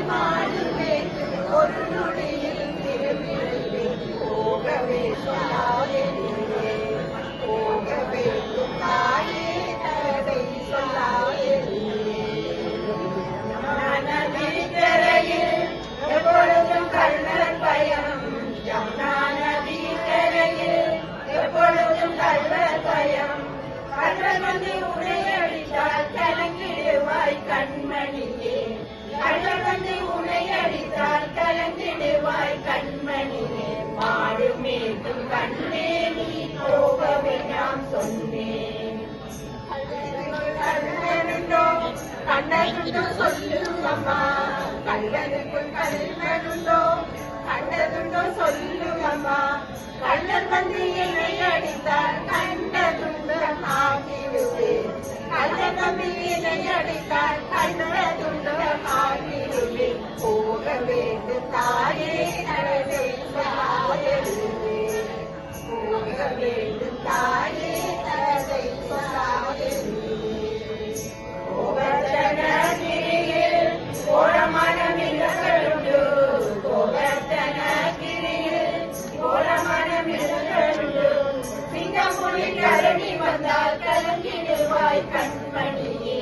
மாடுவே ஒரு நொடியில் திரும்பிடுவே போகவே சொல்லாதே போக வேண்டும் தாயே தடை சொல்லாதே நதிக்கரையில் எப்பொழுதும் கள்ளர் பயம் நதிக்கரையில் எப்பொழுதும் கள்ளர் பயம் கள்ளர் வந்து உடையடித்தால் கலங்கிடுவாய் கண்மணியே கள்ளர் வந்து உடையடித்தால் கலங்கிடுவாய் கண்மணியே மாடு மேற்கும் கண்ணே நீ போக வேண்டாம் சொன்னேன் கண்ணனுண்டோ கண்ணனுண்டோ சொல்லுங்கம்மா கள்ளனுக்குள் கண்ணனுண்டோ கண்டதுண்டோ சொல்லுங்கம்மா கள்ளன் வந்து என்னை அடித்தால் கண்டதுண்டம் ஆகிடுவேன் கள்ளன் வந்து என்னை அடித்தால் கண்டதுண்டம் ஆகிடுவேன் போக வேண்டும் தாயே தடை சொல்லாதே போக வேண்டும் தாயே தடை சொல்லாதே கோவர்த்தனகிரியில் கோலமான மிருகங்களுண்டு கோவர்த்தனகிரியில் கோலமான மிருகங்களுண்டு சிங்கமொழி கரணி வந்தால் கலங்கிடுவாய் கண்மணியே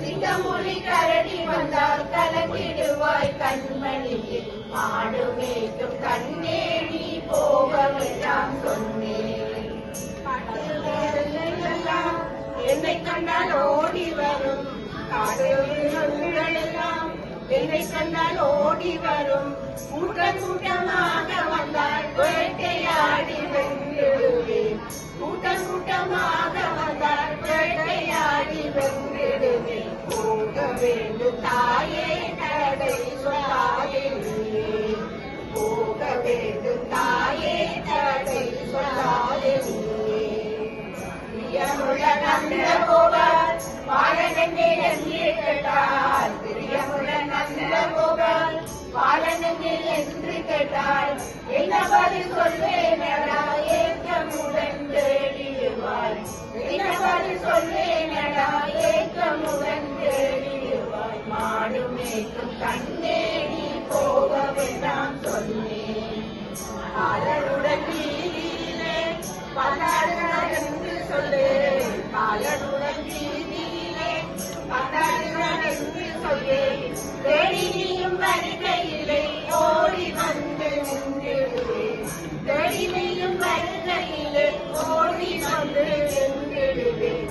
சிங்கமொழி கரணி வந்தால் கலங்கிடுவாய் கண்மணியே மாடு மேய்க்கும் கண்ணே நீ போக வேண்டாம் சொன்னேன் என்னை கண்டால் ஓடி வரும் காடுகளெல்லாம் என்னை கண்டால் ஓடி வரும் கூட்டம் கூட்டமாக வந்தால் வேட்டையாடி வென்றிடுவேன் கூட்டம் கூட்டமாக வந்தால் வேட்டையாடி வென்றிடுவேன் போக வேண்டும் தாயே தடை சொல்லாதே போக வேண்டும் தாயே தடை சொல்லாதே பிரியமுள்ள நந்த கோபால் பாலனெங்கே என்று கேட்டால் பிரியமுள்ள நந்த கோபால் பாலனெங்கே என்று கேட்டால் என்ன பதில் சொல்வேனடா ஏக்கமுடன் தேடிடுவாய் என்ன பதில் சொல்வேனடா ஏக்கமுடன் தேடிடுவாய் மாடு மேய்க்கும் கண்ணே நீ போக வேண்டாம் சொன்னேன் பாலனுடன் வீதியிலே பல்லாடுகிறார் என்று சொல்லு பாலனுடன் வீதியிலே பல்லாடுகிறார் என்று சொல்லு தேடி நீயும் வருகையிலே ஓடி வந்து நின்றிடுவேன் தேடி நீயும் வருகையிலே ஓடி வந்து நின்றிடுவேன்